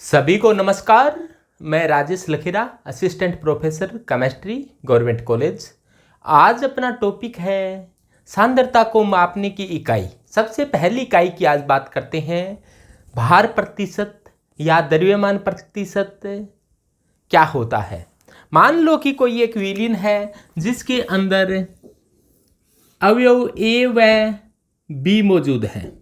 सभी को नमस्कार। मैं Rajesh Lakhera, assistant professor chemistry, government college. आज अपना टॉपिक है सांद्रता को मापने की इकाई। सबसे पहली इकाई की आज बात करते हैं। भार प्रतिशत या द्रव्यमान प्रतिशत क्या होता है। मान लो कि कोई एक विलयन है जिसके अंदर अवयव ए व बी मौजूद है।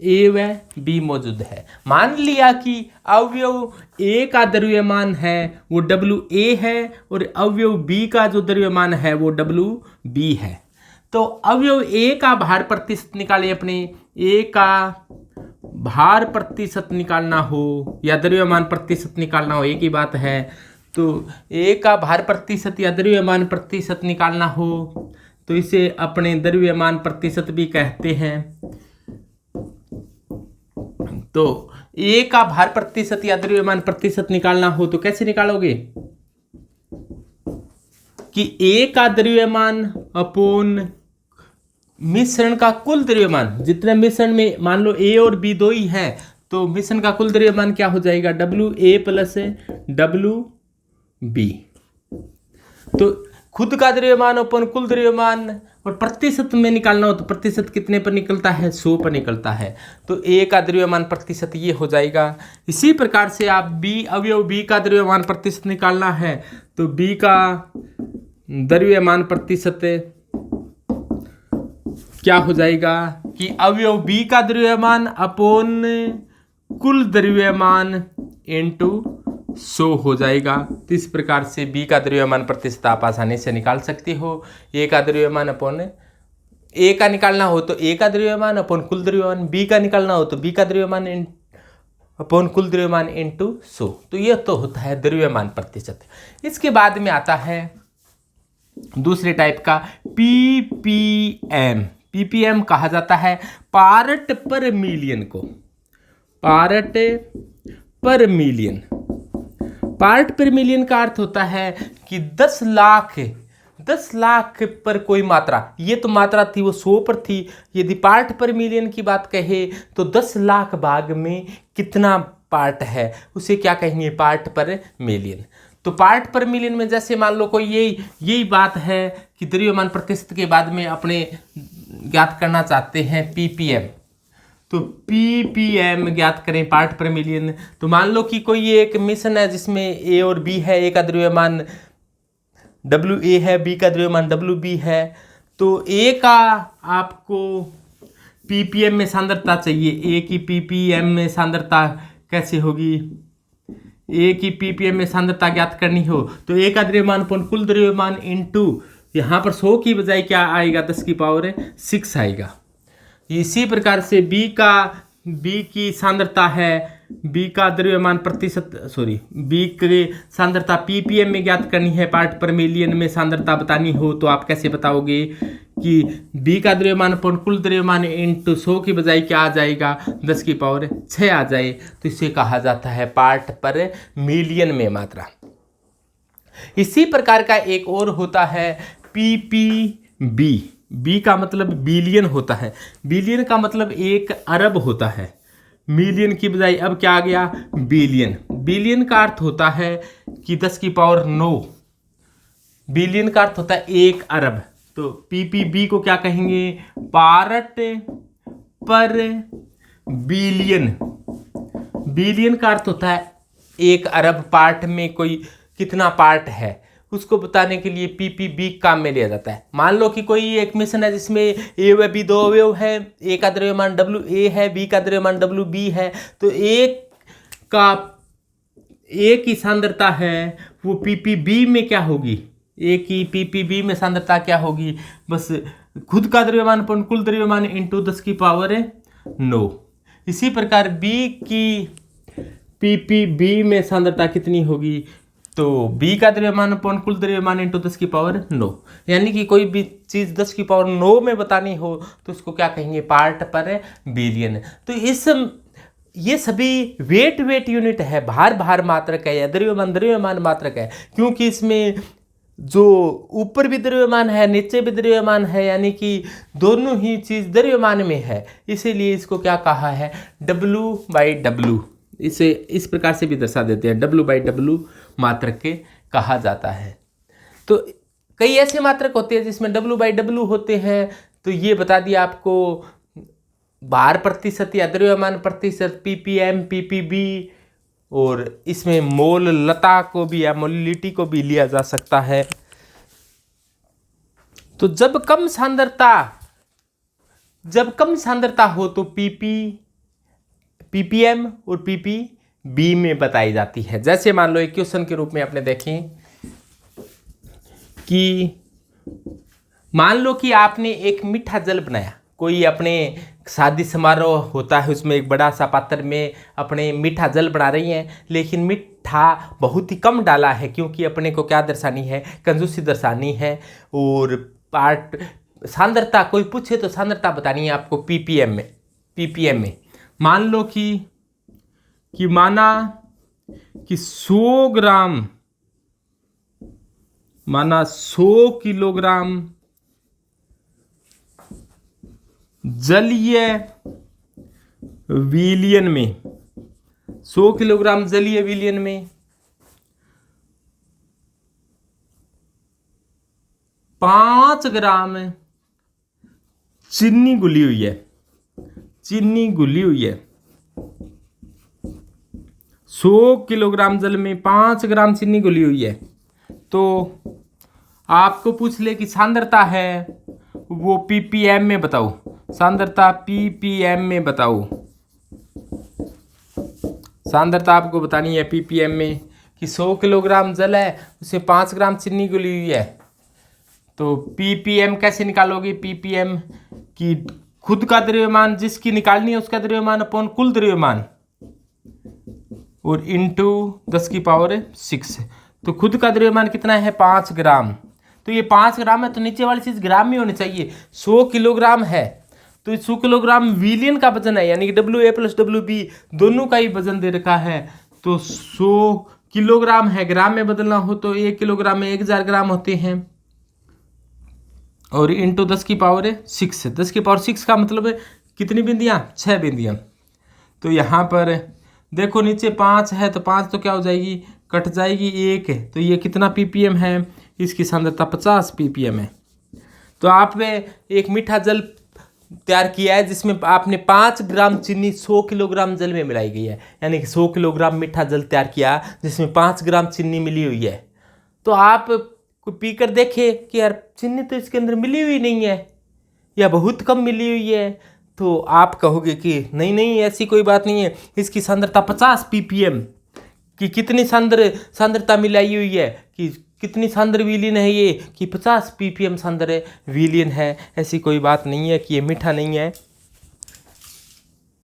ए व बी मौजूद है। मान लिया कि अवयव ए का द्रव्यमान है वो डब्ल्यू ए है और अवयव बी का जो द्रव्यमान है वो डब्ल्यू बी है। तो अवयव ए का भार प्रतिशत निकालें। अपने ए का भार प्रतिशत निकालना हो या द्रव्यमान प्रतिशत निकालना हो, एक ही बात है। तो ए का भार प्रतिशत या द्रव्यमान प्रतिशत निकालना हो तो इसे अपने द्रव्यमान प्रतिशत भी कहते हैं। तो ए का भार प्रतिशत या द्रव्यमान प्रतिशत निकालना हो तो कैसे निकालोगे कि ए का द्रव्यमान अपोन मिश्रण का कुल द्रव्यमान, जितने मिश्रण में मान लो ए और बी दो ही है तो मिश्रण का कुल द्रव्यमान क्या हो जाएगा, W A plus W B. तो खुद का द्रव्यमान अपन कुल द्रव्यमान और प्रतिशत में निकालना हो तो प्रतिशत कितने पर निकलता है, 100 पर निकलता है। तो ए का द्रव्यमान प्रतिशत ये हो जाएगा। इसी प्रकार से आप बी अवयव बी का द्रव्यमान प्रतिशत निकालना है तो बी का द्रव्यमान प्रतिशत क्या हो जाएगा कि अवयव बी का द्रव्यमान अपोन कुल द्रव्यमान इनटू 100 हो जाएगा। तो इस प्रकार से बी का द्रव्यमान प्रतिशत आप आसानी से निकाल सकते हो। ए का द्रव्यमान अपोन ए का निकालना हो तो ए का द्रव्यमान अपोन कुल द्रव्यमान, बी का निकालना हो तो बी का द्रव्यमान अपोन कुल द्रव्यमान इनटू 100। तो यह तो होता है द्रव्यमान प्रतिशत। इसके बाद में आता है दूसरे टाइप का पीपीएम। पीपीएम कहा जाता है पार्ट पर मिलियन को। पार्ट पर मिलियन, पार्ट पर मिलियन का अर्थ होता है कि 10 लाख पर कोई मात्रा, ये तो मात्रा थी वो 100 पर थी। यदि पार्ट पर मिलियन की बात कहे तो 10 लाख भाग में कितना पार्ट है उसे क्या कहेंगे, पार्ट पर मिलियन। तो पार्ट पर मिलियन में जैसे मान लो कोई यही बात है कि द्रव्यमान प्रतिशत के बाद में अपने ज्ञात करना चाहते हैं पीपीएम, तो पीपीएम ज्ञात करें पार्ट पर मिलियन। तो मान लो कि कोई एक मिश्रण है जिसमें ए और बी है, ए का द्रव्यमान डब्ल्यू ए है, बी का द्रव्यमान डब्ल्यू बी है। तो ए का आपको पीपीएम में सांद्रता चाहिए। ए की पीपीएम में सांद्रता कैसे होगी, ए की पीपीएम में सांद्रता ज्ञात करनी हो तो ए का द्रव्यमान अपन कुल द्रव्यमान इनटू यहाँ पर 100 की बजाय क्या आएगा, 10 की पावर 6 आएगा। इसी प्रकार से बी की सांद्रता है, बी का द्रव्यमान प्रतिशत बी की सांद्रता पीपीएम में ज्ञात करनी है, पार्ट पर मिलियन में सांद्रता बतानी हो तो आप कैसे बताओगे कि बी का द्रव्यमान अपन कुल द्रव्यमान इनटू 100 की बजाय क्या आ जाएगा, 10 की पावर 6 आ जाए। तो इसे कहा जाता है पार्ट पर मिलियन में मात्रा। इसी प्रकार का एक और होता है पीपीबी। बी का मतलब बिलियन होता है, बिलियन का मतलब 1 अरब होता है। मिलियन की बजाय अब क्या आ गया, बिलियन। बिलियन का अर्थ होता है कि 10 की पावर 9। बिलियन का अर्थ होता है 1 अरब। तो पीपीबी को क्या कहेंगे, पार्ट पर बिलियन। बिलियन का अर्थ होता है 1 अरब। पार्ट में कोई कितना पार्ट है उसको बताने के लिए पीपीबी काम में लिया जाता है। मान लो कि कोई एक मिश्रण है जिसमें ए व बी दो अवयव है, ए का द्रव्यमान डब्ल्यू ए है, बी का द्रव्यमान डब्ल्यू बी है। तो ए की सांद्रता है वो पीपीबी में क्या होगी, ए की पीपीबी में सांद्रता क्या होगी, बस खुद का द्रव्यमान अपन कुल द्रव्यमान इनटू 10 की पावर 9। इसी प्रकार बी की पीपीबी में सांद्रता कितनी होगी, तो बी का द्रव्यमान अपॉन कुल द्रव्यमान इनटू 10 की पावर 9। यानी कि कोई भी चीज़ 10 की पावर 9 में बतानी हो तो उसको क्या कहेंगे, पार्ट पर बिलियन। तो ये सभी वेट यूनिट है, भार मात्रक है या द्रव्यमान मात्रक है, क्योंकि इसमें जो ऊपर भी द्रव्यमान है नीचे भी द्रव्यमान है, यानी कि दोनों ही चीज़ द्रव्यमान में है। इसीलिए इसको क्या कहा है, W/W। इसे इस प्रकार से भी दर्शा देते हैं, W/W मात्रक के कहा जाता है। तो कई ऐसे मात्रक होते हैं जिसमें W/W होते हैं, तो ये बता दिया आपको भार प्रतिशत या द्रव्यमान प्रतिशत, ppm, ppb, और इसमें मोललता को भी या मोलिलिटी को भी लिया जा सकता है। तो जब कम सांद्रता हो तो ppm और ppb में बताई जाती है। जैसे मान लो एक क्वेश्चन के रूप में आपने देखें कि मान लो कि आपने एक मीठा जल बनाया, कोई अपने शादी समारोह होता है उसमें एक बड़ा सा पात्र में अपने मीठा जल बना रही हैं, लेकिन मीठा बहुत ही कम डाला है क्योंकि अपने को क्या दर्शानी है, कंजूसी दर्शानी है। और सांद्रता कोई पूछे तो सांद्रता बतानी है आपको ppm में। मान लो कि माना कि 100 किलोग्राम जलीय विलयन में 100 किलोग्राम जलीय विलयन में 5 ग्राम चीनी घुली हुई है। 100 किलोग्राम जल में 5 ग्राम चीनी घुली हुई है। तो आपको पूछ ले कि सांद्रता है वो ppm में बताओ, सांद्रता ppm में बताओ। सांद्रता आपको बतानी है ppm में कि 100 किलोग्राम जल है उसमें 5 ग्राम चीनी घुली हुई है। तो ppm कैसे निकालोगे, ppm की खुद का द्रव्यमान जिसकी निकालनी है उसका द्रव्यमान अपॉन कुल द्रव्यमान और इंटू 10⁶। तो खुद का द्रव्यमान कितना है, 5 ग्राम। तो ये 5 ग्राम है तो नीचे वाली चीज ग्राम में होनी चाहिए। 100 किलोग्राम है तो 100 किलोग्राम विलियन का वजन है, यानी कि WA + WB दोनों का ही वजन दे रखा है। तो 100 किलोग्राम है, ग्राम में बदलना हो तो 1 किलोग्राम में 1000 ग्राम होते हैं और इंटू 10⁶। 10⁶ का मतलब है कितनी बिंदियाँ, 6 बिंदियाँ। तो यहाँ पर देखो नीचे 5 है तो 5 तो क्या हो जाएगी, कट जाएगी 1 है। तो ये कितना ppm है, इसकी सांद्रता 50 ppm है। तो आपने एक मीठा जल तैयार किया है जिसमें आपने 5 ग्राम चीनी 100 किलोग्राम जल में मिलाई गई है, यानी कि 100 किलोग्राम मीठा जल तैयार किया जिसमें 5 ग्राम चीनी मिली हुई है। तो आप पीकर देखे कि यार चीनी तो इसके अंदर मिली हुई नहीं है या बहुत कम मिली हुई है, तो आप कहोगे कि नहीं ऐसी कोई बात नहीं है, इसकी सांद्रता 50 ppm कि कितनी सांद्रता मिलाई हुई है, कि कितनी सांद्र विलीन है ये, कि 50 ppm सांद्र विलीन है। ऐसी कोई बात नहीं है कि ये मीठा नहीं है।